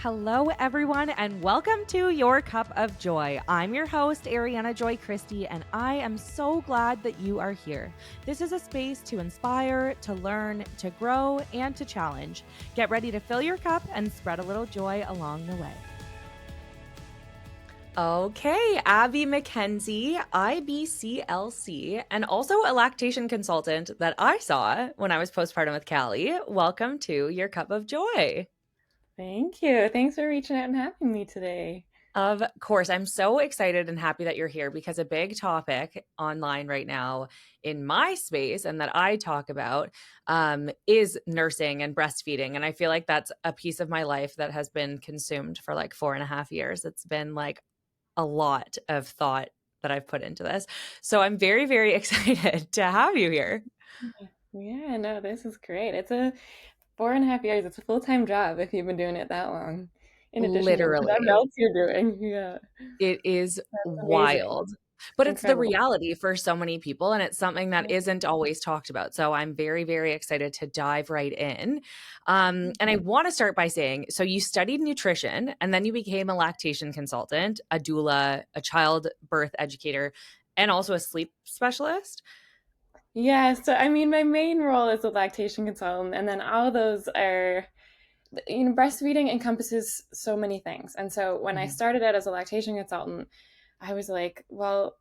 Hello, everyone, and welcome to Your Cup of Joy. I'm your host, Ariana Joy Christie, and I am so glad that you are here. This is a space to inspire, to learn, to grow, and to challenge. Get ready to fill your cup and spread a little joy along the way. Okay, Abby McKenzie, IBCLC, and also a lactation consultant that I saw when I was postpartum with Callie. Welcome to Your Cup of Joy. Thank you. Thanks for reaching out and having me today. Of course, I'm so excited and happy that you're here because a big topic online right now in my space and that I talk about is nursing and breastfeeding. And I feel like that's a piece of my life that has been consumed for like 4.5 years. It's been like a lot of thought that I've put into this. So I'm very, very excited to have you here. Yeah, no, this is great. It's a 4.5 years. It's a full-time job if you've been doing it that long, in addition to whatever Literally. else you're doing. Yeah, It is that's amazing. wild. But it's the Incredible. reality for so many people, and it's something that isn't always talked about. So I'm very, very excited to dive right in. And I want to start by saying, so you studied nutrition, and then you became a lactation consultant, a doula, a childbirth educator, and also a sleep specialist. Yeah, so I mean, my main role is a lactation consultant, and then all those are, breastfeeding encompasses so many things. And so when I Mhm. started out as a lactation consultant, I was like, well,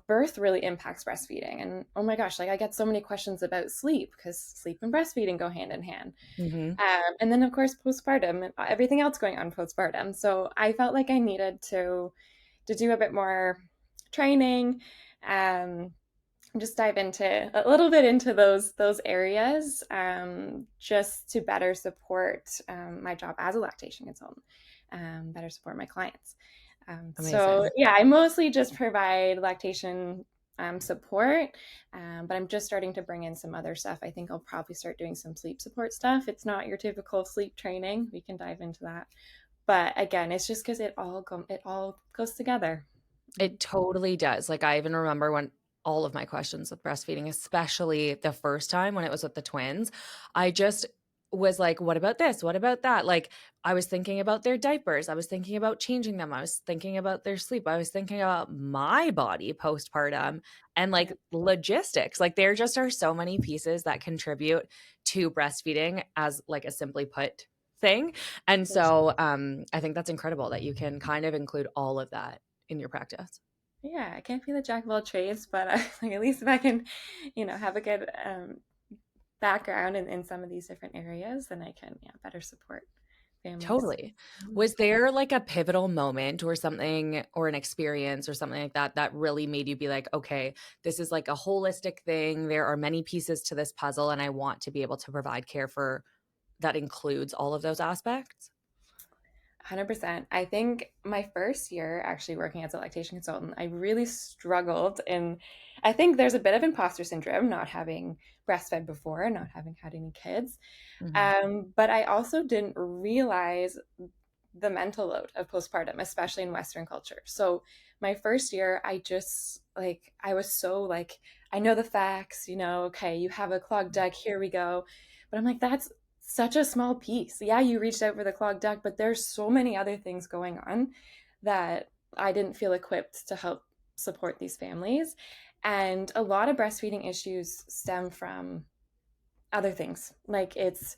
birth really impacts breastfeeding. And oh my gosh, like I get so many questions about sleep because sleep and breastfeeding go hand in hand. Mhm. And then, of course, postpartum and everything else going on postpartum. So I felt like I needed to do a bit more training, um, just dive into a little bit into those areas, just to better support my job as a lactation consultant, better support my clients. So Amazing. yeah, I mostly just provide lactation support, but I'm just starting to bring in some other stuff. I think I'll probably start doing some sleep support stuff. It's not your typical sleep training. We can dive into that, but again, it's just because it all goes together. It totally does. Like, I even remember when all of my questions with breastfeeding, especially the first time when it was with the twins, I just was like, what about this? What about that? Like, I was thinking about their diapers. I was thinking about changing them. I was thinking about their sleep. I was thinking about my body postpartum and like Yeah. logistics. Like, there just are so many pieces that contribute to breastfeeding as like a simply put thing. And so I think that's incredible that you can kind of include all of that in your practice. Yeah, I can't be the jack of all trades, but like at least if I can, have a good background in some of these different areas, then I can, yeah, better support families. Totally. Was there like a pivotal moment or something or an experience or something like that that really made you be like, okay, this is like a holistic thing. There are many pieces to this puzzle, and I want to be able to provide care for that includes all of those aspects? 100%. I think my first year actually working as a lactation consultant, I really struggled. And I think there's a bit of imposter syndrome not having breastfed before, not having had any kids. Mhm. But I also didn't realize the mental load of postpartum, especially in Western culture. So my first year, I just like, I was so like, I know the facts, okay, you have a clogged duct, here we go. But I'm like, that's such a small piece. Yeah, you reached out for the clogged duct, but there's so many other things going on that I didn't feel equipped to help support these families. And a lot of breastfeeding issues stem from other things. Like it's,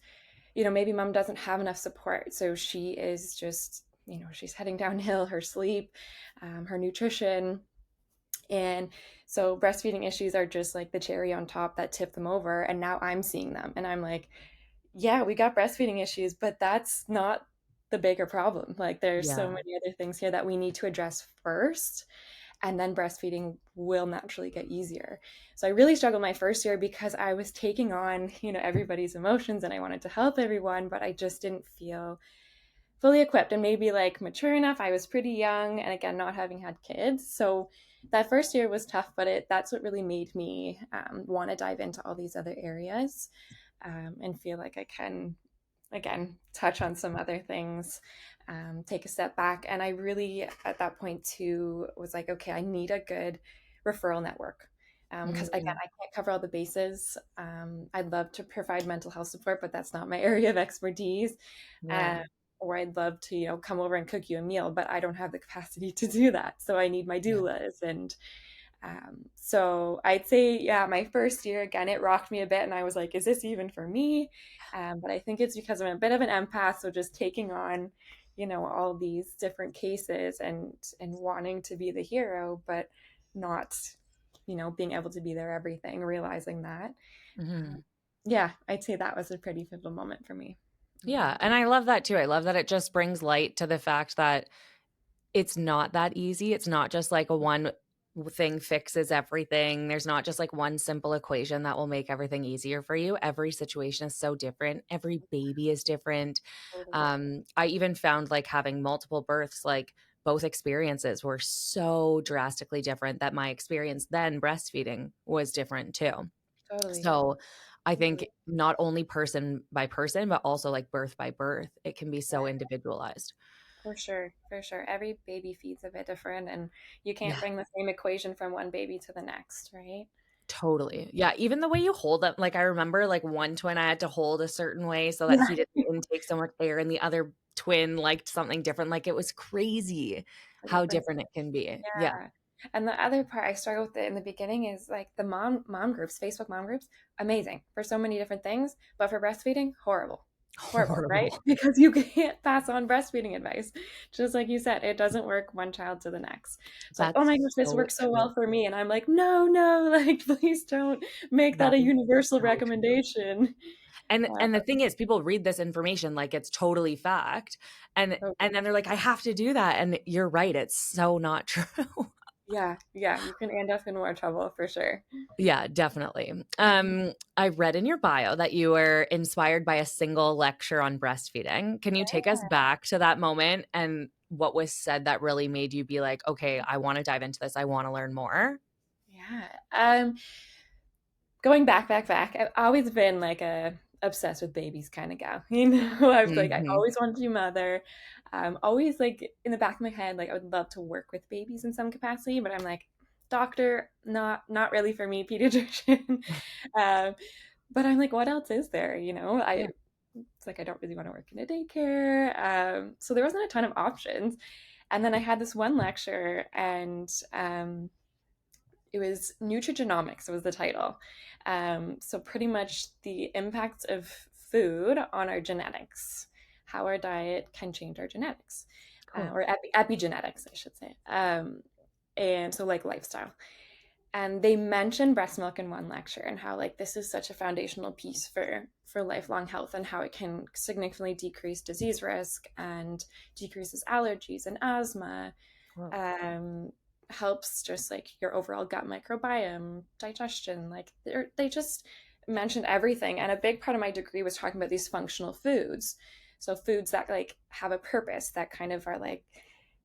maybe mom doesn't have enough support. So she is just, she's heading downhill, her sleep, her nutrition. And so breastfeeding issues are just like the cherry on top that tip them over. And now I'm seeing them. And I'm like, yeah, we got breastfeeding issues, but that's not the bigger problem. Like there's so Yeah. many other things here that we need to address first, and then breastfeeding will naturally get easier. So I really struggled my first year because I was taking on, everybody's emotions and I wanted to help everyone, but I just didn't feel fully equipped and maybe like mature enough. I was pretty young and again, not having had kids. So that first year was tough, but that's what really made me want to dive into all these other areas, and feel like I can again touch on some other things, take a step back. And I really at that point too was like, okay, I need a good referral network, because again, Mhm. I can't cover all the bases. I'd love to provide mental health support, but that's not my area of expertise. Yeah. um, or I'd love to, come over and cook you a meal, but I don't have the capacity to do that. So I need my Yeah. doulas. And so I'd say, yeah, my first year, again, it rocked me a bit. And I was like, is this even for me? But I think it's because I'm a bit of an empath. So just taking on, all these different cases and wanting to be the hero, but not, being able to be there, everything, realizing that. Mhm. Yeah, I'd say that was a pretty pivotal moment for me. Yeah, and I love that too. I love that it just brings light to the fact that it's not that easy. It's not just like a one thing fixes everything. There's not just like one simple equation that will make everything easier for you. Every situation is so different. Every baby is different. Totally. I even found like having multiple births, like both experiences were so drastically different that my experience then breastfeeding was different too. Totally. So I think Totally. not only person by person, but also like birth by birth, it can be so Yeah, individualized. for sure. For sure. Every baby feeds a bit different, and you can't Yeah. bring the same equation from one baby to the next, right? Totally. Yeah, even the way you hold them, like, I remember, like, one twin I had to hold a certain way so that he Yeah. didn't intake so much air, and the other twin liked something different, like, it was crazy The how differences. different it can be. Yeah. Yeah. And the other part I struggle with it in the beginning is like the mom groups, Facebook mom groups, amazing for so many different things, but for breastfeeding, horrible. Horrible, right? Horrible. Because you can't pass on breastfeeding advice. Just like you said, it doesn't work one child to the next. It's like, oh my That's gosh, this so works so true. well for me. And I'm like, no, no, like please don't make that That a is universal so true. recommendation. And Uh, the thing is, people read this information like it's totally fact, so and then they're like, "I have to do that," and you're right, it's so not true. yeah, yeah, you can end up in more trouble for sure. Yeah, definitely. I read in your bio that you were inspired by a single lecture on breastfeeding. Can you take us back to that moment and what was said that really made you be like, "Okay, I wanna dive into this. I wanna learn more?" Yeah. Going back, I've always been like a obsessed with babies kind of gal. I was like, I Mhm. always wanted to be a mother. Always like in the back of my head, like I would love to work with babies in some capacity, but I'm like, doctor, not really for me, pediatrician. um, but I'm like, what else is there? Yeah. It's like I don't really want to work in a daycare. So there wasn't a ton of options. And then I had this one lecture, and it was Nutrigenomics was the title. So pretty much the impacts of food on our genetics, how our diet can change our genetics, Cool. or epigenetics, I should say. And so like lifestyle. And they mentioned breast milk in one lecture and how like this is such a foundational piece for lifelong health and how it can significantly decrease disease risk and decreases allergies and asthma, Wow. um, helps just like your overall gut microbiome, digestion. Like they just mentioned everything. And a big part of my degree was talking about these functional foods. So foods that like have a purpose that kind of are like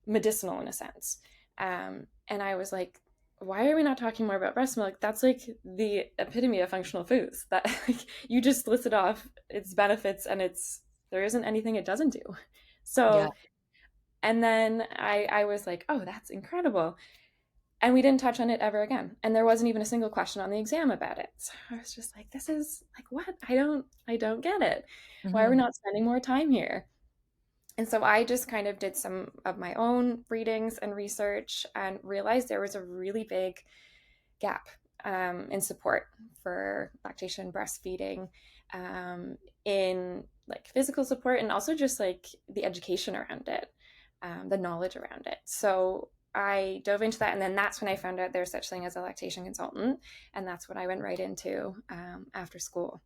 medicinal in a sense. And I was like, why are we not talking more about breast milk? That's like the epitome of functional foods that like, you just listed off its benefits and there isn't anything it doesn't do. Yeah. So and then I was like, oh, that's incredible. And we didn't touch on it ever again. And there wasn't even a single question on the exam about it. So I was just like, this is like what? I don't get it. Why are we Mhm. not spending more time here? And so I just kind of did some of my own readings and research and realized there was a really big gap in support for lactation breastfeeding, in like physical support and also just like the education around it, the knowledge around it. So I dove into that, and then that's when I found out there's such thing as a lactation consultant, and that's what I went right into after school.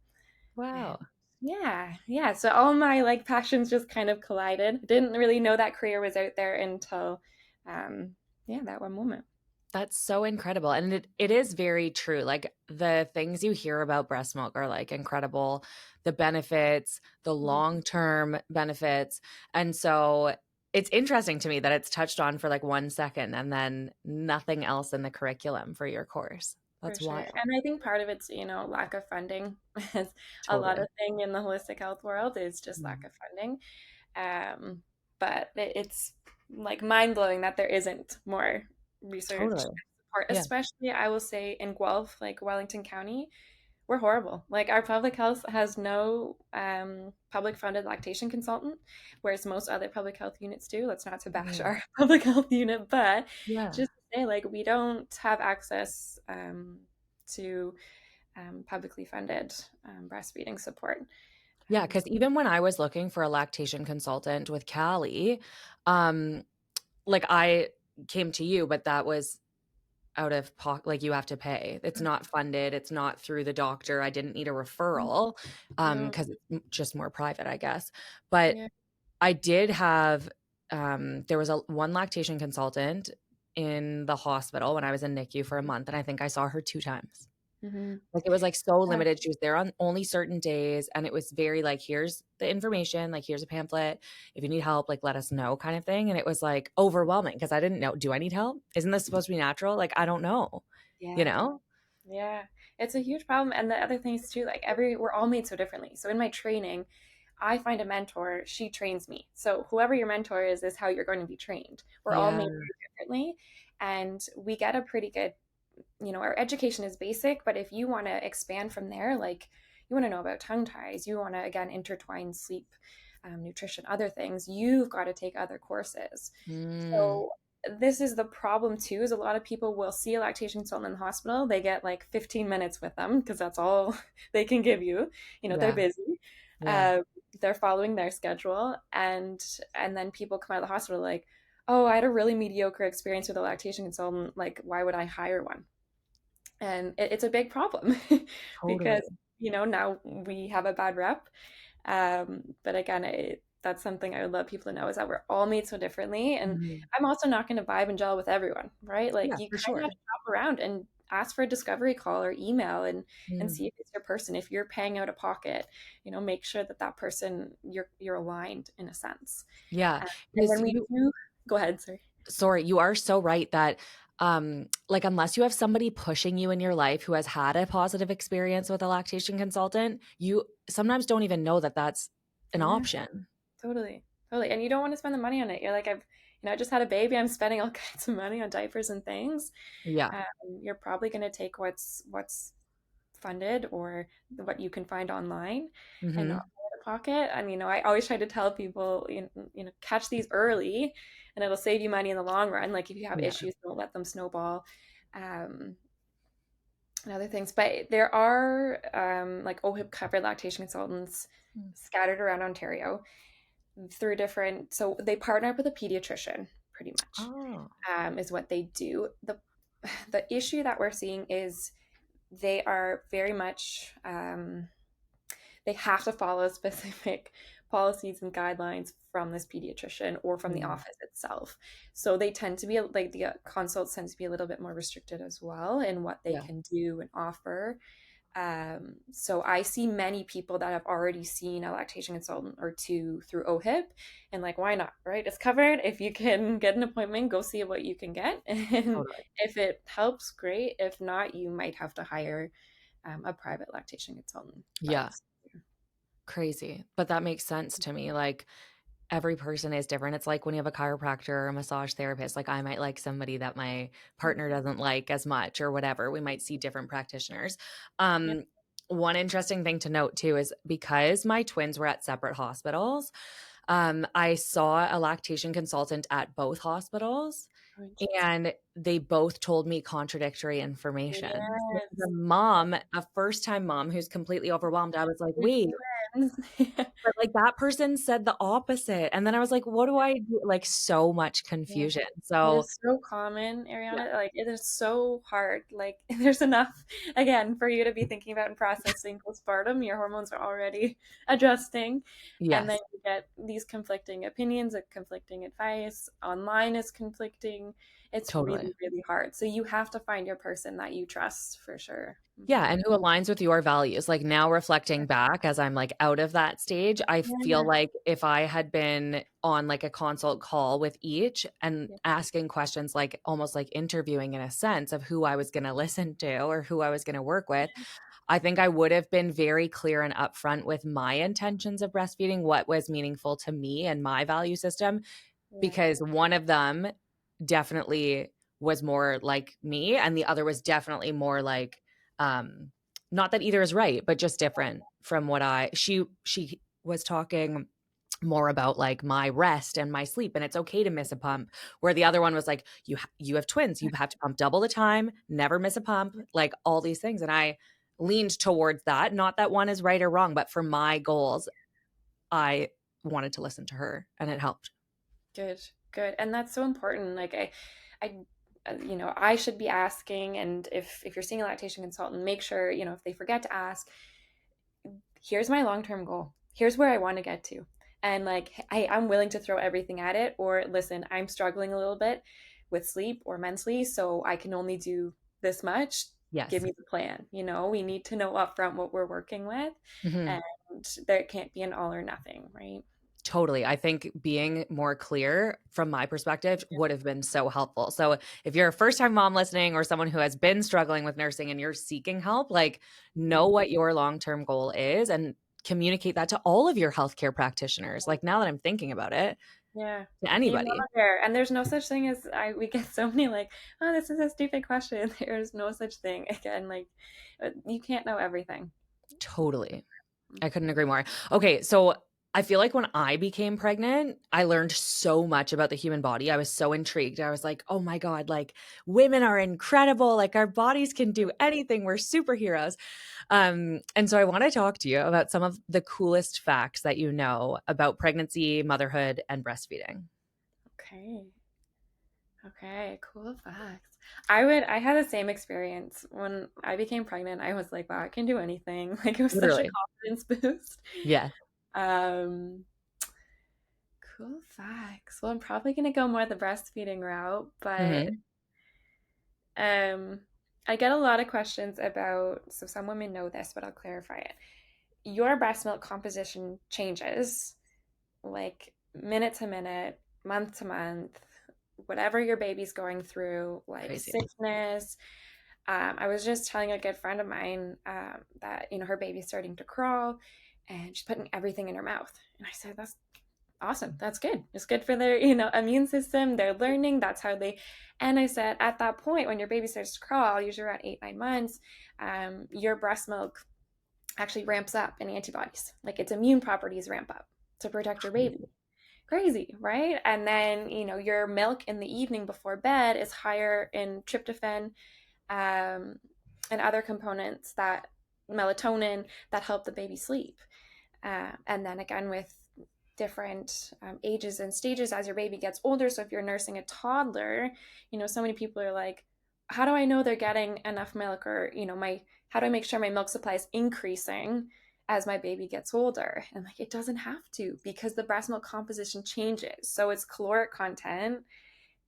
And Wow. yeah, yeah. So all my like passions just kind of collided. Didn't really know that career was out there until, yeah, that one moment. That's so incredible, and it is very true, like, the things you hear about breast milk are, like, incredible, the benefits, the long-term benefits, and so it's interesting to me that it's touched on for, like, 1 second and then nothing else in the curriculum for your course. For That's sure. wild. And I think part of it's, lack of funding. As a lot Totally. of thing in the holistic health world is just lack Mhm. of funding. Um, but it's like mind blowing that there isn't more research Totally. and support, Yeah. especially I will say in Guelph, like Wellington County. we're horrible. Like our public health has no public funded lactation consultant, whereas most other public health units do. That's not to bash Mm. our public health unit, but Yeah. just to say, like, we don't have access to publicly funded breastfeeding support. Yeah, So, because even when I was looking for a lactation consultant with Callie, um, like, I came to you, but that was out of pocket. Like, you have to pay. It's not funded, it's not through the doctor. I didn't need a referral, no, because it's just more private, I guess. But yeah. I did have, there was a one lactation consultant in the hospital when I was in NICU for a month, and I think I saw her 2 times. Mm-hmm. Like, it was, like, so limited. She was there on only certain days, and it was very, like, "Here's the information, like, here's a pamphlet. If you need help, like, let us know," kind of thing, and it was, like, overwhelming because I didn't know, "Do I need help? Isn't this supposed to be natural?" Like, I don't know, you Yeah. know? Yeah, it's a huge problem. And the other thing is too, like we're all made so differently. So in my training, I find a mentor, she trains me. So whoever your mentor is how you're going to be trained. We're all Yeah. made very differently. And we get a pretty good, our education is basic, but if you want to expand from there, like you want to know about tongue ties, you want to again intertwine sleep, nutrition, other things, you've got to take other courses. Mm. So this is the problem too, is a lot of people will see a lactation consultant in the hospital. They get like 15 minutes with them because that's all they can give you. They're Yeah. busy. Yeah. Uh, they're following their schedule, and then people come out of the hospital like, oh, I had a really mediocre experience with a lactation consultant. Like, why would I hire one? And it's a big problem because Totally. now we have a bad rep. But again, that's something I would love people to know, is that we're all made so differently. And Mhm. I'm also not going to vibe and gel with everyone, right? Like Yeah, you for kind of sure. have to shop around and ask for a discovery call or email, and Mm. see if it's your person. If you're paying out of pocket, make sure that person, you're aligned in a sense. Yeah, And 'cause when we you do, go ahead, sorry. sorry, you are so right that, like, unless you have somebody pushing you in your life who has had a positive experience with a lactation consultant, you sometimes don't even know that that's an Yeah, option. totally, totally. And you don't want to spend the money on it. You're like, I just had a baby. I'm spending all kinds of money on diapers and things. Yeah. um, you're probably going to take what's funded or what you can find online, and not Mhm. out of pocket. And I always try to tell people, catch these early, and it'll save you money in the long run. Like if you have Yeah. issues, don't let them snowball. um, and other things. But there are like OHIP covered lactation consultants Mm. scattered around Ontario through different. So they partner up with a pediatrician, pretty much, Oh. is what they do. The issue that we're seeing is they are very much, they have to follow specific policies and guidelines from this pediatrician or from the Mm. office itself. So they tend to be like the consults tend to be a little bit more restricted as well in what they Yeah. can do and offer. So I see many people that have already seen a lactation consultant or two through OHIP, and like, why not, right? It's covered. If you can get an appointment, go see what you can get. And Totally. if it helps, great. If not, you might have to hire a private lactation consultant. But Yeah. Crazy. But that makes sense to me, like, every person is different. It's like when you have a chiropractor or a massage therapist, like, I might like somebody that my partner doesn't like as much or whatever. We might see different practitioners. yeah, Um, One interesting thing to note too is because my twins were at separate hospitals, I saw a lactation consultant at both hospitals, oh, interesting. and they both told me contradictory information. So as a Yes. mom, a first-time mom who's completely overwhelmed, I was like, With "Wait, twins. but, like, that person said the opposite," and then I was like, "What do I do?" Like, so much Yeah. confusion. It So is so common, yeah. Ariana. Like, it is so hard. Like, there's enough, again, for you to be thinking about and processing postpartum. Your hormones are already adjusting. And then Yes, you get these conflicting opinions, conflicting advice. Online is conflicting. It's totally. really, really hard. So you have to find your person that you trust for sure. Yeah, Hmm. and who aligns with your values. Like, now reflecting back as I'm, like, out of that stage, I feel Yeah. like if I had been on, like, a consult call with each and Yeah. asking questions, like, almost like interviewing in a sense of who I was gonna listen to or who I was gonna work with, I think I would have been very clear and upfront with my intentions of breastfeeding, what was meaningful to me and my value system, Yeah. because one of them definitely was more like me and the other was definitely more like, um, not that either is right, but just different from what I she was talking more about like my rest and my sleep, and it's okay to miss a pump, where the other one was like, you have twins, you have to pump double the time, never miss a pump, like all these things. And I leaned towards that, not that one is right or wrong, but for my goals, I wanted to listen to her and it helped. Good, good. And that's so important. I, I should be asking, and if you're seeing a lactation consultant, make sure, if they forget to ask, here's my long-term goal. Here's where I want to get to. And I'm willing to throw everything at it, or listen, I'm struggling a little bit with sleep or mentally, so I can only do this much. Give Yes. me the plan. We need to know upfront what we're working with, Mhm. and there can't be an all or nothing, right? Totally. I think being more clear from my perspective would have been so helpful. So, if you're a first time mom listening or someone who has been struggling with nursing and you're seeking help, like know what your long term goal is and communicate that to all of your healthcare practitioners. Like, now that I'm thinking about it, Yeah. to Name anybody. all there. And there's no such thing as we get so many oh, this is a stupid question. There's no such thing. Again, you can't know everything. Totally. I couldn't agree more. Okay, so I feel like when I became pregnant, I learned so much about the human body. I was so intrigued. I was like, "Oh my god, like women are incredible. Like our bodies can do anything. We're superheroes." And so I want to talk to you about some of the coolest facts that you know about pregnancy, motherhood, and breastfeeding. Okay. Okay, cool facts. I had the same experience when I became pregnant. I was like, wow, I can do anything. Like it was such a Literally. confidence boost. Yeah. Um, cool facts. Well, I'm probably gonna go more the breastfeeding route, but Mhm. um I get a lot of questions about, so some women know this, but I'll clarify it. Your breast milk composition changes like minute to minute, month to month, whatever your baby's going through, like Crazy. sickness. I was just telling a good friend of mine that, her baby's starting to crawl and she's putting everything in her mouth. And I said, that's awesome. That's good. It's good for their, immune system. They're learning. That's how they. And I said, at that point, when your baby starts to crawl, usually around 8, 9 months, your breast milk actually ramps up in antibodies. Like its immune properties ramp up to protect your baby. Crazy. Crazy, right? And then, your milk in the evening before bed is higher in tryptophan, um, and other components that melatonin that help the baby sleep. And then again, with different ages and stages as your baby gets older. So if you're nursing a toddler, so many people are like, how do I know they're getting enough milk? Or, how do I make sure my milk supply is increasing as my baby gets older? And like, it doesn't have to, because the breast milk composition changes. So its caloric content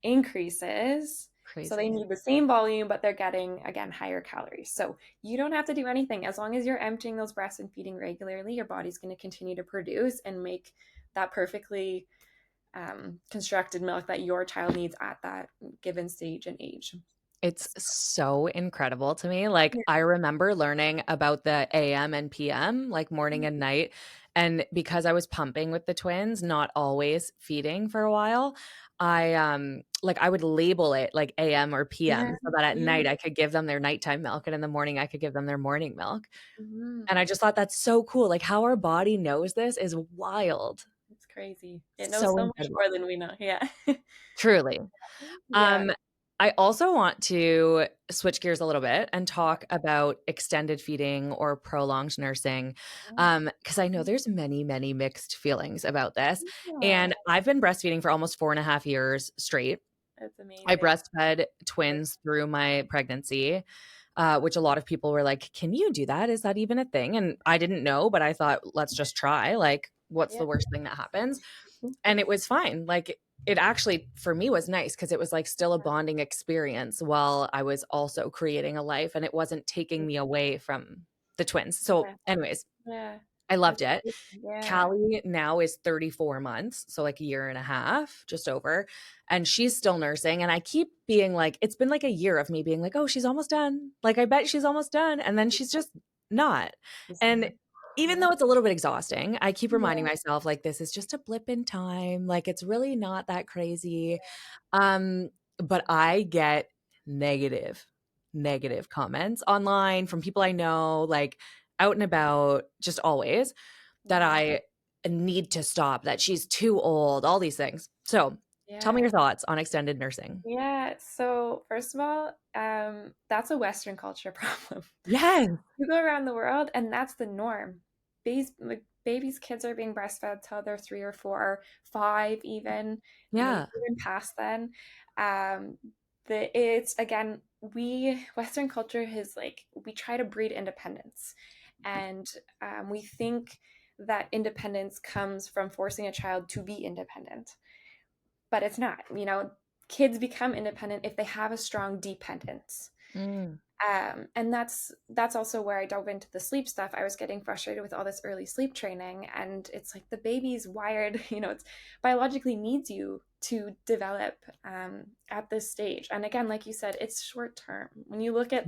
increases. So they Crazy. need the same volume, but they're getting, again, higher calories. So you don't have to do anything. As long as you're emptying those breasts and feeding regularly, your body's going to continue to produce and make that perfectly constructed milk that your child needs at that given stage and age. It's so incredible to me. Like, Yeah. I remember learning about the AM and PM, like morning and night. And because I was pumping with the twins, not always feeding for a while, I would label it like AM or Yeah. PM so that at Yeah. night I could give them their nighttime milk and in the morning I could give them their morning milk. Mhm. And I just thought that's so cool. Like how our body knows this is wild. It's crazy. It knows So so much incredible. more than we know. Yeah. Truly. Yeah. Um, I also want to switch gears a little bit and talk about extended feeding or prolonged nursing, because I know there's many, many mixed feelings about this. Yeah. And I've been breastfeeding for almost 4.5 years straight. That's I amazing. breastfed twins through my pregnancy, which a lot of people were like, "Can you do that? Is that even a thing?" And I didn't know, but I thought, let's just try. Like, what's Yeah. the worst thing that happens? And it was fine. Like it actually for me was nice because it was like still a bonding experience while I was also creating a life and it wasn't taking me away from the twins. So, Yeah. anyways, Yeah. I loved That's it. amazing. Yeah. Callie now is 34 months, so like a year and a half, just over, and she's still nursing. And I keep being like, it's been like a year of me being like, oh, she's almost done. Like, I bet she's almost done. And then she's just not. It's And not. even Yeah. though it's a little bit exhausting, I keep reminding Yeah. myself, like, this is just a blip in time. Like, it's really not that crazy. Um, but I get negative, negative comments online from people I know, like out and about, just always, that Yeah. I need to stop, that she's too old, all these things. So tell me Yeah. your thoughts on extended nursing. Yeah. So first of all, that's a Western culture problem. Yes. You go around the world and that's the norm. Babies, kids are being breastfed till they're 3 or 4, 5 even, maybe Yeah. even past then. Um, it's again, we Western culture is like we try to breed independence, and we think that independence comes from forcing a child to be independent, but it's not. Kids become independent if they have a strong dependence. Mm. And that's also where I dove into the sleep stuff. I was getting frustrated with all this early sleep training, and it's like the baby's wired, it's biologically needs you to develop at this stage. And again, like you said, it's short term. When you look at,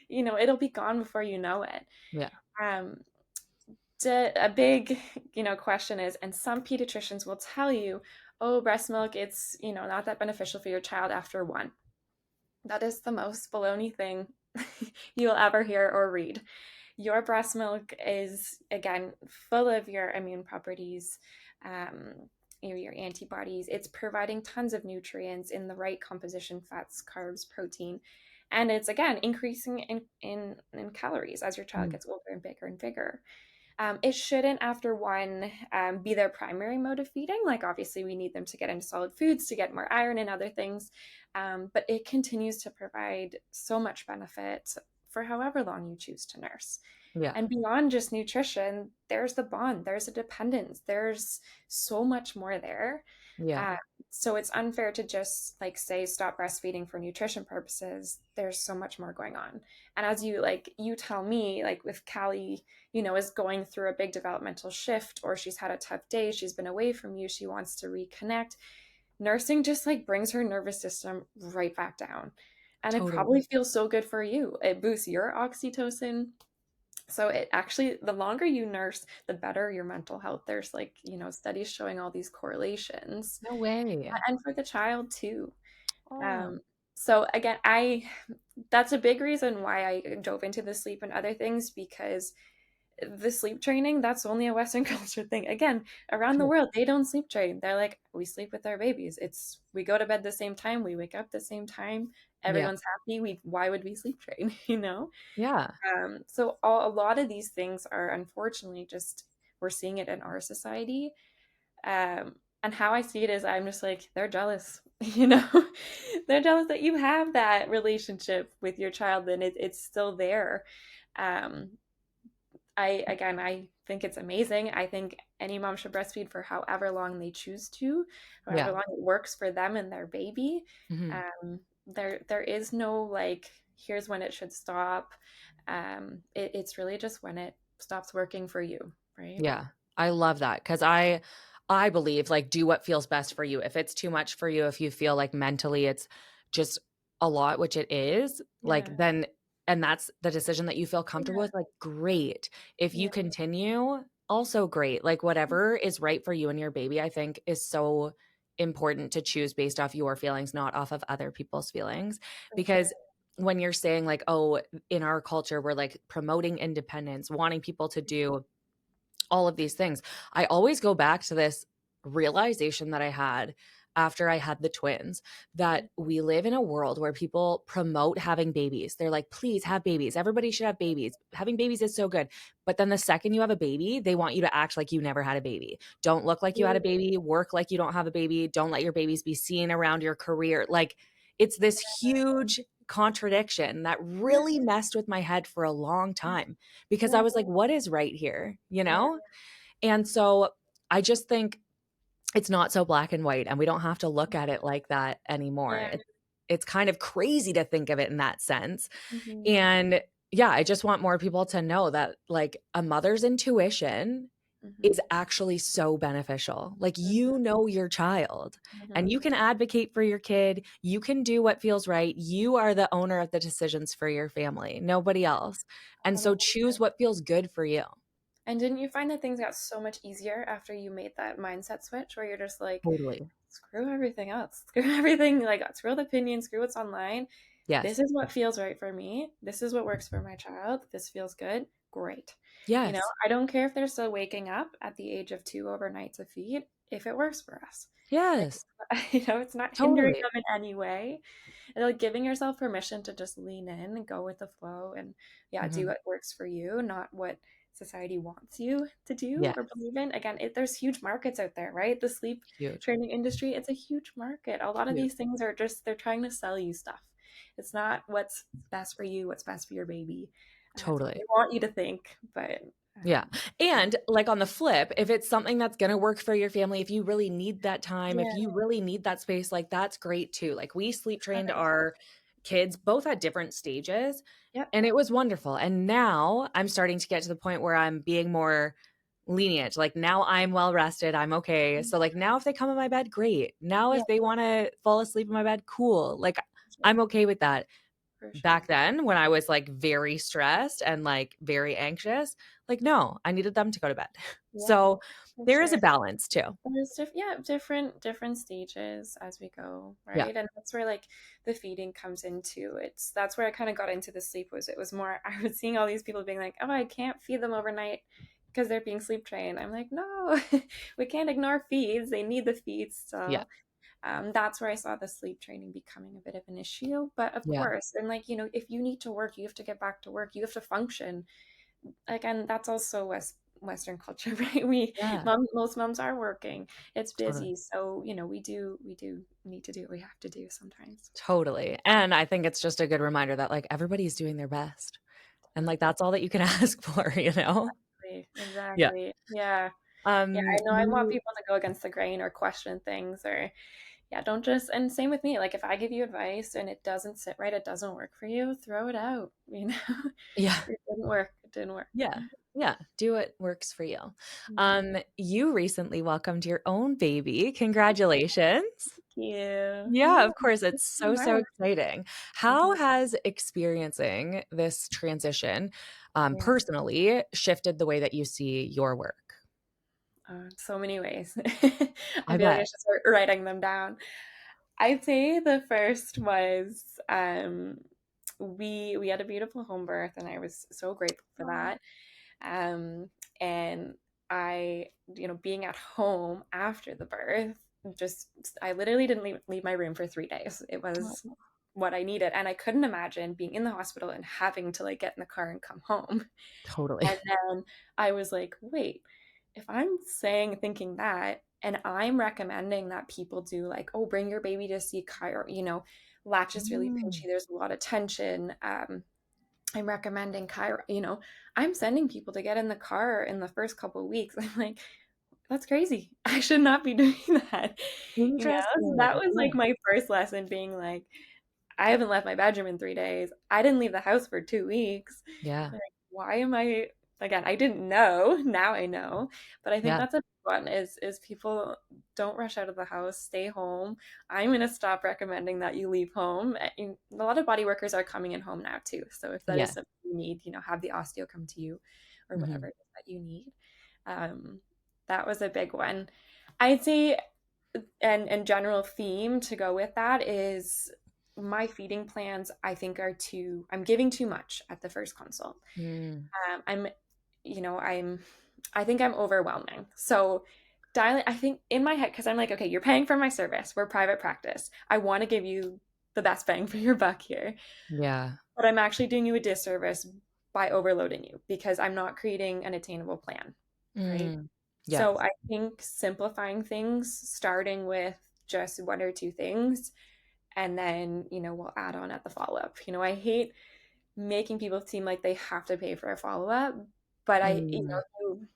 it'll be gone before you know it. Yeah. Um, a big, question is, and some pediatricians will tell you, oh, breast milk, it's, not that beneficial for your child after one. That is the most baloney thing you'll ever hear or read. Your breast milk is, again, full of your immune properties, your antibodies. It's providing tons of nutrients in the right composition, fats, carbs, protein. And it's, again, increasing in calories as your child Mm. gets older and bigger and bigger. It shouldn't, after one, be their primary mode of feeding. Like, obviously, we need them to get into solid foods to get more iron and other things. But it continues to provide so much benefit for however long you choose to nurse. Yeah. And beyond just nutrition, there's the bond, there's a dependence, there's so much more there. Yeah. Uh, so it's unfair to just like say stop breastfeeding for nutrition purposes. There's so much more going on. And as you tell me, like with Callie, is going through a big developmental shift, or she's had a tough day, she's been away from you, she wants to reconnect. Nursing just like brings her nervous system right back down. And it Totally. probably feels so good for you. It boosts your oxytocin. So it actually, the longer you nurse, the better your mental health. There's like, studies showing all these correlations, No way. and for the child too. Oh, Um, so again, that's a big reason why I dove into the sleep and other things, because the sleep training, that's only a Western culture thing. Again, around the true. world, they don't sleep train. They're like, we sleep with our babies. We go to bed the same time, we wake up the same time. Yeah. Everyone's happy. Why would we sleep train? Yeah. So a lot of these things are unfortunately just we're seeing it in our society. And how I see it is I'm just like, they're jealous, they're jealous that you have that relationship with your child and it's still there. Um, I think it's amazing. I think any mom should breastfeed for however long they choose to, however Yeah. long it works for them and their baby. Mhm. There is no like, here's when it should stop. It's really just when it stops working for you, right? Yeah. I love that because I believe, like, do what feels best for you. If it's too much for you, if you feel like mentally it's just a lot, which it is, like, Yeah, then and that's the decision that you feel comfortable yeah, with, like, great. If you yeah, continue, also great. Like, whatever is right for you and your baby, I think is so important to choose based off your feelings, not off of other people's feelings. for sure. Because when you're saying, like, "Oh, in our culture, we're, like, promoting independence, wanting people to do all of these things." I always go back to this realization that I had after I had the twins, that we live in a world where people promote having babies. They're like, please have babies. Everybody should have babies. Having babies is so good. But then the second you have a baby, they want you to act like you never had a baby. Don't look like you had a baby, work like you don't have a baby, don't let your babies be seen around your career. Like, it's this huge contradiction that Yeah, really messed with my head for a long time because I yeah, was like, what is right here? You yeah, know? And so I just think it's not so black and white, and we don't have to look at it like that anymore. yeah. It's kind of crazy to think of it in that sense. Mhm, And yeah, I just want more people to know that, like, a mother's intuition is mhm, actually so beneficial. Like, mhm, you know your child and mhm. you can advocate for your kid. You can do what feels right. You are the owner of the decisions for your family, nobody else. And so 100%. choose what feels good for you. And didn't you find that things got so much easier after you made that mindset switch where you're just like, Totally. screw everything else, screw everything, like screw the opinion, screw what's online. This Yes. is what feels right for me. This is what works for my child. This feels good. Great. Yes. I don't care if they're still waking up at the age of 2 overnight to feed, if it works for us. Like, Yes. it's not hindering Totally. them in any way. And like giving yourself permission to just lean in and go with the flow and yeah, do Mhm. what works for you, not what society wants you to do Yes. or believe in. Again, there's huge markets out there, right? The sleep Huge. training industry, it's a huge market. A lot of Huge. these things are just they're trying to sell you stuff. It's not what's best for you, what's best for your baby. It's what they Totally. want you to think, but Yeah. yeah, And like on the flip, if it's something that's going to work for your family, if you really need that time, if yeah, you really need that space, like that's great too. Like we sleep trained 100%. our kids both at different stages Yep. and it was wonderful. And now I'm starting to get to the point where I'm being more lenient. Like now I'm well rested. I'm okay. So like now if they come in my bed, great. Now Yeah, if they want to fall asleep in my bed, cool. Like for sure. I'm okay with that. For Back sure. then when I was, like, very stressed and, like, very anxious, like, no, I needed them to go to bed. Yeah, So, for there is a sure. balance too. There's different stages as we go, Yeah. right? And that's where like the feeding comes into it's that's where I kind of got into the sleep was it was more I was seeing all these people being like, oh, I can't feed them overnight because they're being sleep trained. I'm like, no, we can't ignore feeds. They need the feeds Yeah. still. That's where I saw the sleep training becoming a bit of an issue. But of Yeah. course, and like, if you need to work, you have to get back to work. You have to function again, that's also Western culture, right? Yeah. Most moms are working. It's Totally. busy, so we do need to do what we have to do sometimes. Totally. And I think it's just a good reminder that, like, everybody's doing their best, and, like, Totally. that's all that you can ask for, you know? Yeah. Exactly. Yeah. Yeah. I know. I want You people to go against the grain or question things, or yeah, don't just. And same with me. Like if I give you advice and it doesn't sit right, it doesn't work for you, throw it out. Yeah. It didn't work. It didn't work. Yeah. Yeah. Do what works for you. Mhm. You recently welcomed your own baby. Congratulations. Thank you. Yeah, Yeah. of course, it's It's so so, so hard. exciting. How Mhm. has experiencing this transition, Yeah. personally shifted the way that you see your work? So many ways. I I feel like I bet. should start writing them down. I'd say the first was we had a beautiful home birth, and I was so grateful for Oh. that. Um, and being at home after the birth, just I literally didn't leave my room for 3 days. It was Oh, what I needed, and I couldn't imagine being in the hospital and having to like get in the car and come home. totally. And then I was like, wait, if I'm thinking that, and I'm recommending that people do like, oh, bring your baby to see chiro, latch is really Mm, pinchy. There's a lot of tension. I'm recommending chiro, I'm sending people to get in the car in the first couple of weeks. I'm like, that's crazy. I should not be doing that. So that interesting. was Yeah. like my first lesson being like, I haven't left my bedroom in 3 days. I didn't leave the house for 2 weeks. Yeah. Like, why am I again? I didn't know. Now I know. But I think Yeah. that's a big one is people don't rush out of the house. Stay home. I'm gonna stop recommending that you leave home. A lot of body workers are coming in home now too. So if that is Yes. something you need, have the osteo come to you or whatever Mhm. it is that you need. Um, that was a big one. I'd say and general theme to go with that is my feeding plans I'm giving too much at the first consult. Mm, I'm I think I'm overwhelming. So dialing I think in my head because I'm like, okay, you're paying for my service, we're private practice, I want to give you the best bang for your buck here, yeah. but I'm actually doing you a disservice by overloading you because I'm not creating an attainable plan, right? Mm, So yes. I think simplifying things, starting with just one or two things, and then, we'll add on at the follow up. I hate making people seem like they have to pay for a follow up, but Mm, if you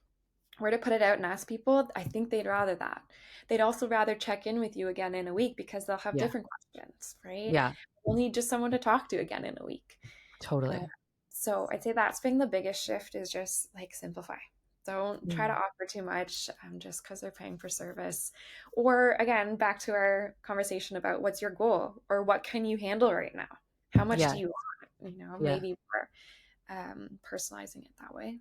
were to put it out and ask people, I think they'd rather that. They'd also rather check in with you again in a week because they'll have yeah. different questions, right? Yeah. They'll need just someone to talk to again in a week. Uh, Totally. so I'd say that's been the biggest shift is just like simplify. Don't try to Mm, offer too much just because they're paying for service. Or again, back to our conversation about what's your goal or what can you handle right now? How much yeah. do you want? Yeah. Maybe we're personalizing it that way.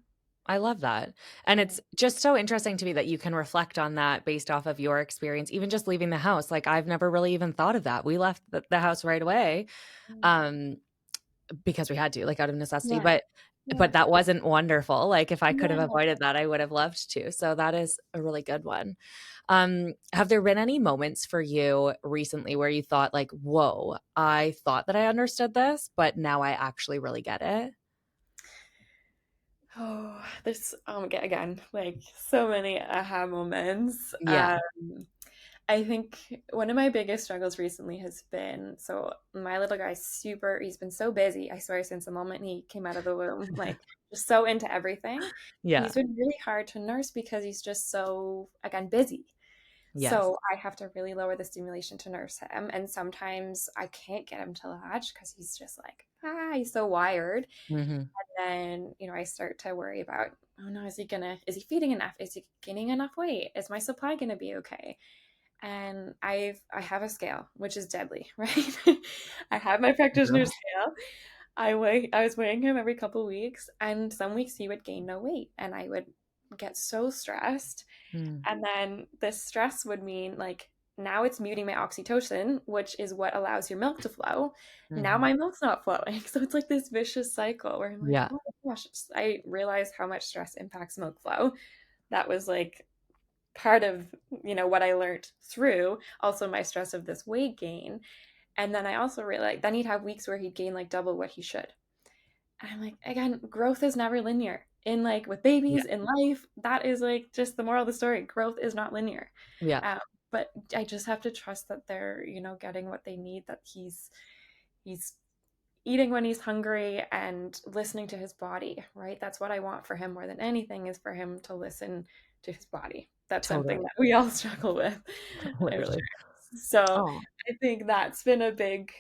I love that. And Yeah. it's just so interesting to me that you can reflect on that based off of your experience, even just leaving the house. Like, I've never really even thought of that. We left the house right away, um, because we had to, like, out of necessity, Yeah. but Yeah. that wasn't wonderful. Like, if I could have No. avoided that, I would have loved to. So that is a really good one. Have there been any moments for you recently where you thought like, "Whoa, I thought that I understood this, but now I actually really get it?" Oh, there's again, like so many aha moments. Yeah. I think one of my biggest struggles recently has been so my little guy's he's been so busy, I swear, since the moment he came out of the womb, like just so into everything. Yeah. He's been really hard to nurse because he's just so, again, busy. Yes. So I have to really lower the stimulation to nurse him. And sometimes I can't get him to latch because he's just like, he's so wired. Mhm. Then, I start to worry about, oh no, is he feeding enough? Is he gaining enough weight? Is my supply gonna be okay? And I have a scale, which is deadly, right? I have my practitioner True. scale. I was weighing him every couple weeks, and some weeks he would gain no weight, and I would get so stressed. Mm. And then this stress would mean like now it's muting my oxytocin, which is what allows your milk to flow. Now Mhm. my milk's not flowing. So it's like this vicious cycle where I'm like, Yeah. oh my gosh, I realized how much stress impacts milk flow. That was like part of, what I learned through also my stress of this weight gain. And then I also realized then he'd have weeks where he'd gain like double what he should. And I'm like, again, growth is never linear. In like with Yeah. babies in life, that is like just the moral of the story. Growth is not linear. Yeah. Um, but I just have to trust that they're, getting what they need, that he's eating when he's hungry and listening to his body, right? That's what I want for him more than anything, is for him to listen to his body. That's something Totally. that we all struggle with, I'm Literally. sure. So Oh, I think that's been a big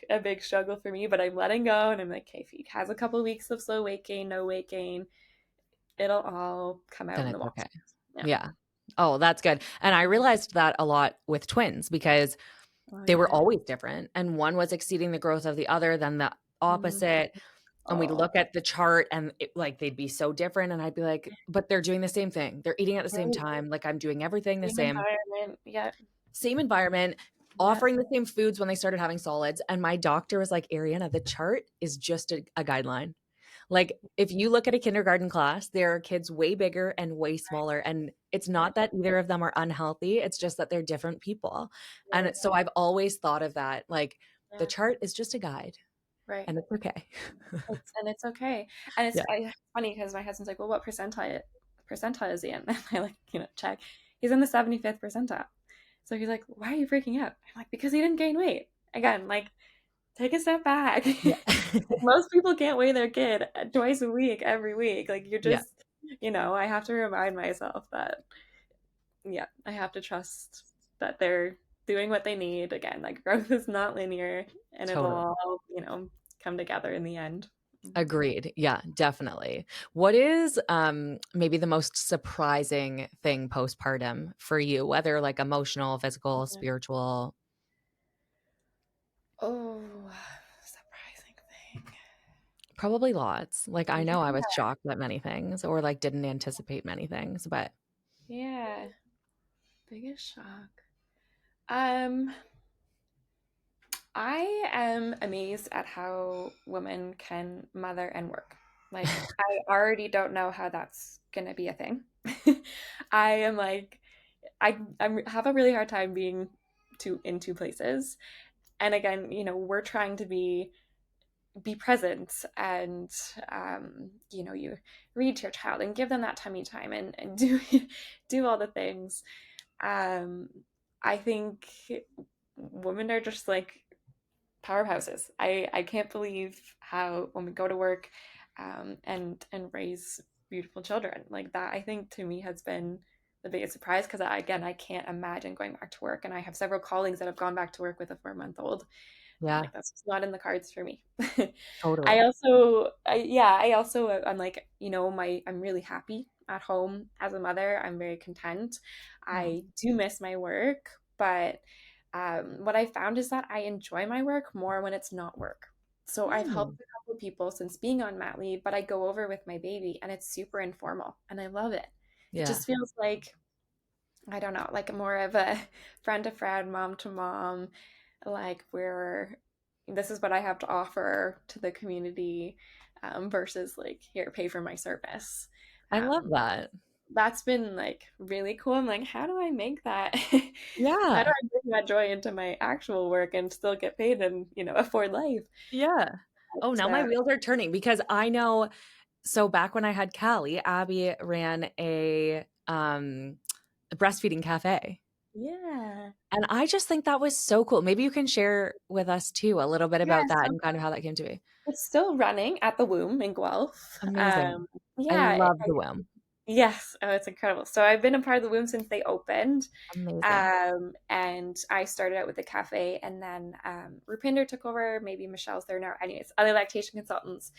struggle for me, but I'm letting go and I'm like, okay, if he has a couple weeks of slow weight gain, no weight gain, it'll all come out then in the it's wash. okay. Yeah. Yeah. Oh, that's good. And I realized that a lot with twins because Oh they were yeah. always different, and one was exceeding the growth of the other, then the Mhm. opposite, and we'd Oh, look at the chart and like they'd be so different, and I'd be like, "But they're doing the same thing. They're eating at the same right. time, like, I'm doing everything the Same same." environment. Yeah. Same environment, Yeah. offering the same foods when they started having solids, and my doctor was like, "Ariana, the chart is just a guideline." Like, if you look at a kindergarten class, there are kids way bigger and way smaller, and it's Right. not that either of them are unhealthy, it's just that they're different people, and Right. so I've always thought of that, like, the Yeah. chart is just a guide, Right. and it's okay. It's okay. And Yeah. it's funny because my husband's like, well, what percentile is he in? And I like, check. He's in the 75th percentile. So he's like, why are you freaking out? I'm like, because he didn't gain weight. Again, like, take a step back. Yeah. Most people can't weigh their kid twice a week, every week. Like, you're Yeah, just, I have to remind myself that, yeah, I have to trust that they're doing what they need. Again, like, growth is not linear, and it'll totally. all, come together in the end. Agreed. Yeah, definitely. What is, maybe the most surprising thing postpartum for you, whether, like, emotional, physical, Yeah. spiritual? Oh, surprising thing. Probably lots. Like, I know I Yeah, was shocked at many things or, like, didn't anticipate many things, but yeah. Biggest shock. Um, I am amazed at how women can mother and work. Like, I already don't know how that's gonna be a thing. I am like, I have a really hard time being in two places. And again, we're trying to be present, and you read to your child and give them that tummy time, and do do all the things. um I think women are just like powerhouses. I can't believe how when we go to work, and raise beautiful children like that, I think to me has been the biggest surprise, because again, I can't imagine going back to work, and I have several colleagues that have gone back to work with a 4-month old. I'm yeah, like, that's just not in the cards for me. totally. I also, I'm like, I'm really happy at home as a mother. I'm very content. Oh, I do miss my work, but what I found is that I enjoy my work more when it's not work. So I've Hmm. helped a couple of people since being on mat leave, but I go over with my baby and it's super informal and I love it. It Yeah. just feels like, I don't know, like more of a friend to friend, mom to mom, like we're, this is what I have to offer to the community, versus like, here, pay for my service. I love Um, that. that's been like really cool. I'm like, how do I make that? How do Yeah. I bring that joy into my actual work and still get paid and, afford life? Yeah. Oh, But, now my wheels are turning because I know so back when I had Callie, Abby ran a breastfeeding cafe. yeah. And I just think that was so cool. Maybe you can share with us too a little bit Yeah. about that So and kind of how that came to be. it's still running at the womb in Guelph. Amazing. I Yeah. love the womb. Yes. Oh, it's incredible. So I've been a part of the womb since they opened. Amazing. And I started out with the cafe and then Rupinder took over, maybe Michelle's there now. Anyways, other lactation consultants.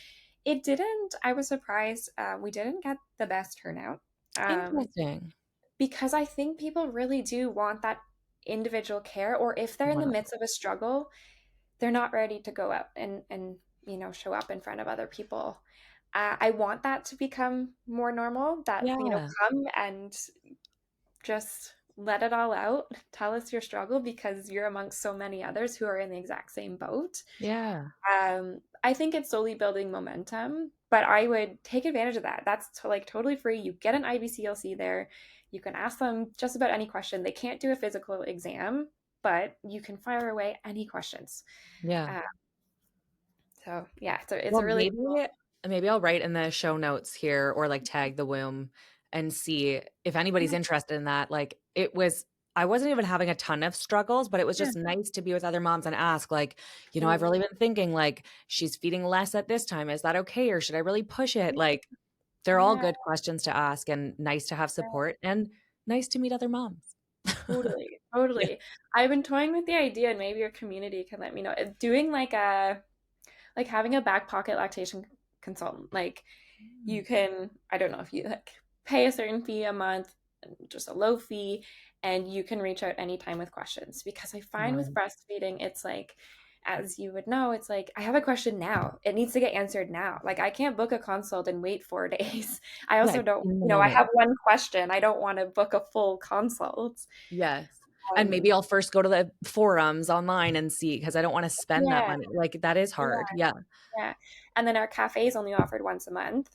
It didn't, I was surprised. We didn't get the best turnout. Um, Interesting. because I think people really do want that individual care, or if they're in the One midst of a struggle, they're not ready to go out and show up in front of other people. I want that to become more normal. That Yeah. come and just let it all out. Tell us your struggle because you're amongst so many others who are in the exact same boat. Yeah. I think it's slowly building momentum, but I would take advantage of that. That's like totally free. You get an IBCLC there. You can ask them just about any question. They can't do a physical exam, but you can fire away any questions. Yeah. Uh, so yeah, it's Well, a really maybe I'll write in the show notes here or like tag the womb and see if anybody's cool. interested in that. Like I wasn't even having a ton of struggles, but it was Yeah. just nice to be with other moms and ask like, I've Mm, really been thinking like she's feeding less at this time. Is that okay? Or should I really push it? Like they're all yeah, good questions to ask and nice to have support and nice to meet other moms. totally, Yeah. totally. I've been toying with the idea, and maybe your community can let me know. Doing like having a back pocket lactation consultant. Like Mm. you can, I don't know if you like pay a certain fee a month, just a low fee, and you can reach out anytime with questions. Because I find with Right. breastfeeding, it's like, as you would know, it's like, I have a question now. It needs to get answered now. Like, I can't book a consult and wait 4 days. I Yeah. also don't, In the I moment. have one question. I don't want to book a full consult. Yes. And Um, maybe I'll first go to the forums online and see because I don't wanna spend that yeah, money. Like, that is yeah, hard. Yeah. yeah. And then our cafe is only offered once a month,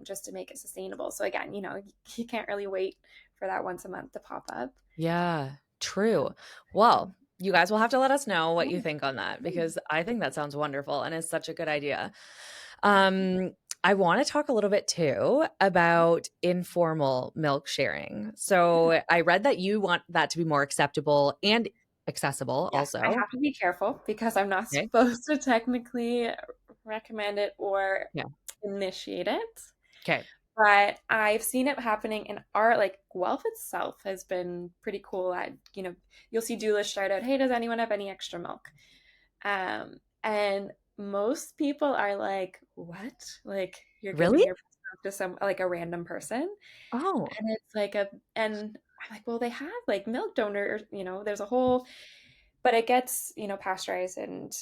just to make it sustainable. So again, you can't really wait for that once a month to pop up. Yeah. True. Well, you guys will have to let us know what you Yeah. think on that because I think that sounds wonderful and is such a good idea. Um, I wanna talk a little bit too about informal milk sharing. So, I read that you want that to be more acceptable and accessible Yes, I also. have to be careful because I'm not Okay. supposed to technically recommend it or Yeah. initiate it. Okay. But I've seen it happening in our like Guelph itself has been pretty cool at, you'll see doulas shout out, hey, does anyone have any extra milk? And most people are like, what? Like you're giving Really? your breast milk to some like a random person. Oh, And it's like and I'm like, well, they have like milk donors, there's a whole, but it gets, pasteurized and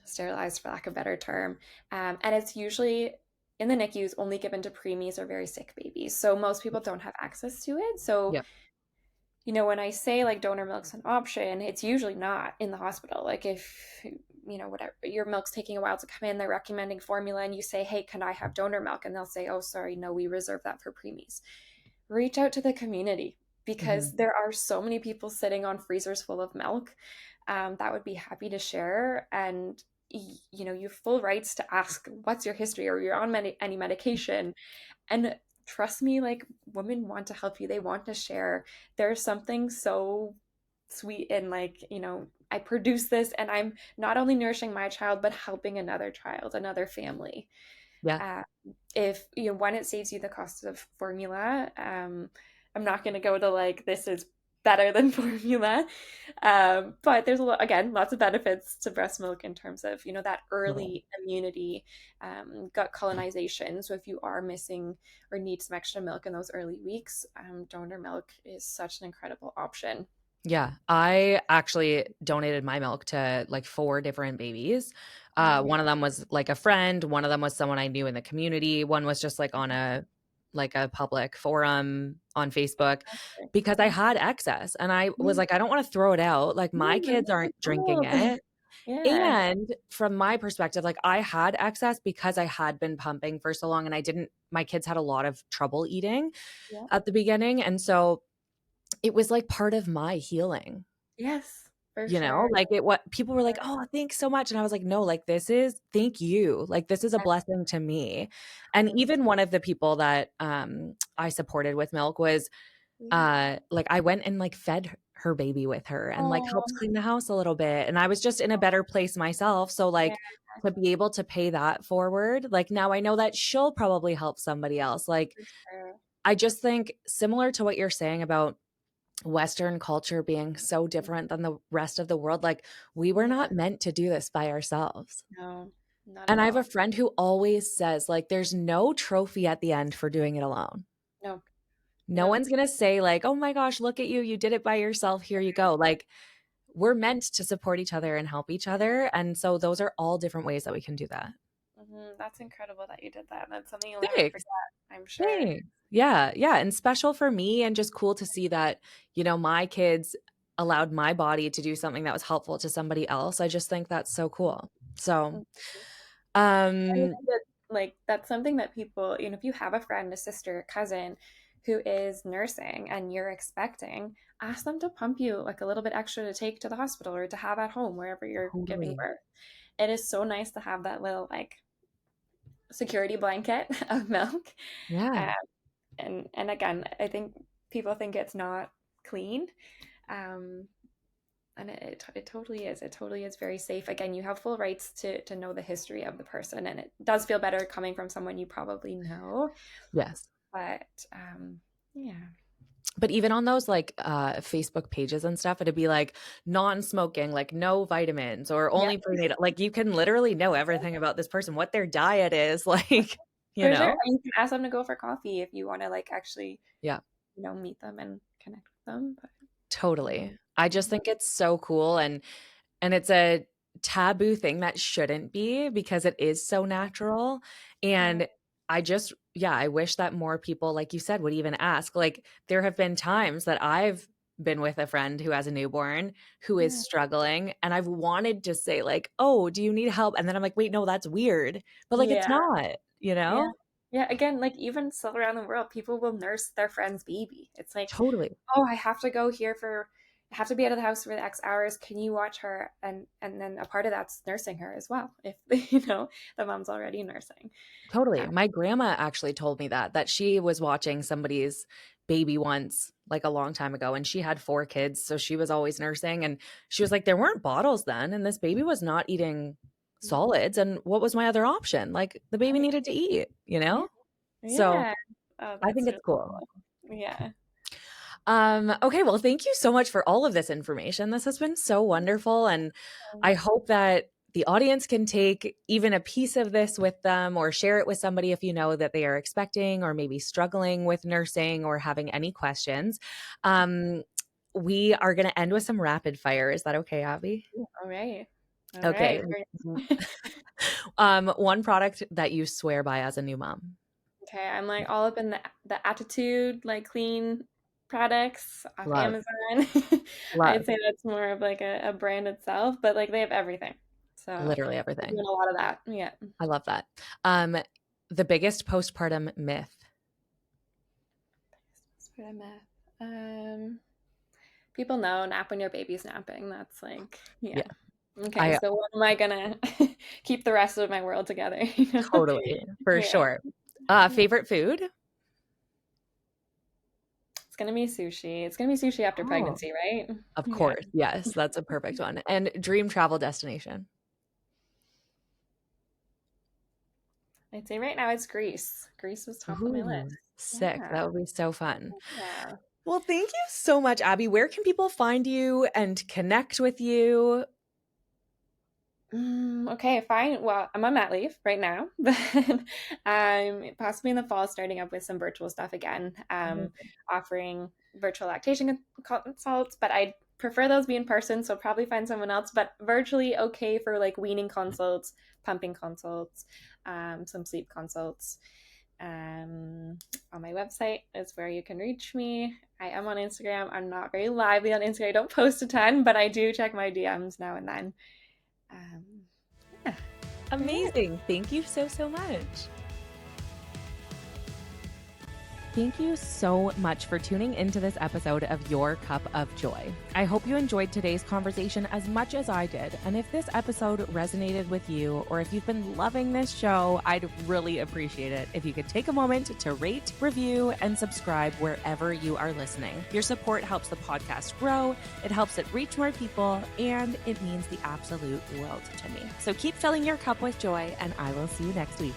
sterilized for lack of a better term. And it's usually in the NICUs only given to preemies or very sick babies. So most people don't have access to it. So, yeah. when I say like donor milk's an option, it's usually not in the hospital. Like if, whatever, your milk's taking a while to come in, they're recommending formula and you say, hey, can I have donor milk? And they'll say, oh, sorry, no, we reserve that for preemies. Reach out to the community because Mhm. there are so many people sitting on freezers full of milk, that would be happy to share. And you have full rights to ask what's your history or you're on any medication. And trust me, like women want to help you, they want to share. There's something so sweet in like, I produce this and I'm not only nourishing my child but helping another child, another family. Yeah. uh, if one, it saves you the cost of formula. I'm not going to go to like this is better than formula, but there's again lots of benefits to breast milk in terms of that Cool. early immunity, gut colonization. So if you are missing or need some extra milk in those early weeks, donor milk is such an incredible option. Yeah, I actually donated my milk to, like, 4 different babies. Mm, One of them was, like, a friend, one of them was someone I knew in the community, one was just, like, on a public forum on Facebook fantastic. because I Yeah. had excess, and I was Yeah. like, "I don't wanna throw it out." Like, my No, kids no, aren't drinking no. it, Yeah. and from my perspective, like, I had excess because I had been pumping for so long, and I didn't my kids had a lot of trouble eating Yep. at the beginning, and so it was, like, part of my healing. Yes, for You know, sure. like, it what people were like, "Oh, thanks so much," and I was like, "No, like, this is thank you, like, this is a blessing to me," and 100%. even one of the people that, I supported with milk was, Yeah. like, I went and, like, fed her baby with her and, like, Oh, helped clean the house a little bit, and I was just in a better place myself, so, yeah, like, to be able to pay that forward, like, now I know that she'll probably help somebody else, like, for sure. I just think similar to what you're saying about Western culture being so different than the rest of the world, like, we were Yeah, not meant to do this by ourselves. no, not at And I have all. a friend who always says, like, "There's no trophy at the end for doing it alone." No, No no, one's gonna say like, "Oh my gosh, look at you, you did it by yourself, here you go." Like, we're meant to support each other and help each other, and so those are all different ways that we can do that. that's incredible that you did that. That's something you'll never Thanks, forget, I'm sure. thanks. Yeah, yeah, and special for me and just cool to see that, my kids allowed my body to do something that was helpful to somebody else. I just think that's so cool. So, Mhm. And I um think that, like, that's something that people, if you have a friend, a sister, a cousin who is nursing and you're expecting, ask them to pump you like a little bit extra to take to the hospital or to have at home wherever you're giving Totally. birth. It is so nice to have that little like security blanket of milk. Yeah. Um, and again, I think people think it's not clean. Um, and it totally is. It totally is very safe. Again, you have full rights to know the history of the person, and it does feel better coming from someone you probably know. Yes. But yeah, But even on those, like, Facebook pages and stuff, it'd be, like, non-smoking, like, no vitamins or yeah, only prenatal like, you can literally know everything about this person, what their diet is, like, you for sure. know? And you can ask them to go for coffee if you want to like actually, Yeah. meet them and connect with them. But yeah, Totally. I just mhm, think it's so cool and it's a taboo thing that shouldn't be because it is so natural, yeah, and I wish that more people, like you said, would even ask. Like, there have been times that I've been with a friend who has a newborn who is yeah, struggling, and I've wanted to say like, "Oh, do you need help?" And then I'm like, "Wait, no, that's weird." But, like, it's yeah. not, you Yeah. know? Yeah, again, like, even still around the world, people will nurse their friend's baby. It's like, Totally. "Oh, I have to go here for I have to be out of the house for the X hours. Can you watch her?" And then a part of that's nursing her as well, if, the mom's already nursing. Totally. Uh, My grandma actually told me that she was watching somebody's baby once, like, a long time ago, and she had 4 kids, so she was always nursing, and she was like, "There weren't bottles then, and this baby was not eating mhm. solids, and what was my other option?" Like, the baby Right. needed to eat, you Yeah. know? So, Yeah. Oh, I that's think really it's cool. cool. Yeah. Okay, well, thank you so much for all of this information. This has been so wonderful, and I hope that the audience can take even a piece of this with them or share it with somebody if you know that they are expecting or maybe struggling with nursing or having any questions. Um, we are going to end with some rapid fire. Is that okay, Abby? All right. All Okay. right. One product that you swear by as a new mom. Okay, I'm like all up in the attitude, like clean products off Love, Amazon. love, I'd say that's more of like a brand itself, but like they have everything. So literally we're everything. doing a lot of that. Yeah. I love that. Um, the biggest postpartum myth. What I'm at. People know nap when your baby's napping. That's like, yeah. Yeah, Okay, I so what am I gonna keep the rest of my world together, totally, for Yeah. sure. Favorite food? It's gonna be sushi. It's gonna be sushi after Oh, pregnancy, right? of Yeah. course, yes, that's a perfect one. And dream travel destination? I'd say right now it's Greece. Greece was top of my Ooh, list. sick, Yeah. that would be so fun. Yeah. Well, thank you so much, Abby. Where can people find you and connect with you? Okay, fine. Well, I'm on mat leave right now, but I'm possibly in the fall starting up with some virtual stuff again, Amazing. offering virtual lactation consults. But I'd prefer those be in person, so probably find someone else, but virtually okay for like weaning consults, pumping consults, some sleep consults. On my website is where you can reach me. I am on Instagram. I'm not very lively on Instagram. I don't post a ton, but I do check my DMs now and then. Yeah. Amazing. Thank you so, so much. Thank you so much for tuning into this episode of Your Cup of Joy. I hope you enjoyed today's conversation as much as I did. And if this episode resonated with you, or if you've been loving this show, I'd really appreciate it if you could take a moment to rate, review, and subscribe wherever you are listening. Your support helps the podcast grow, it helps it reach more people, and it means the absolute world to me. So keep filling your cup with joy, and I will see you next week.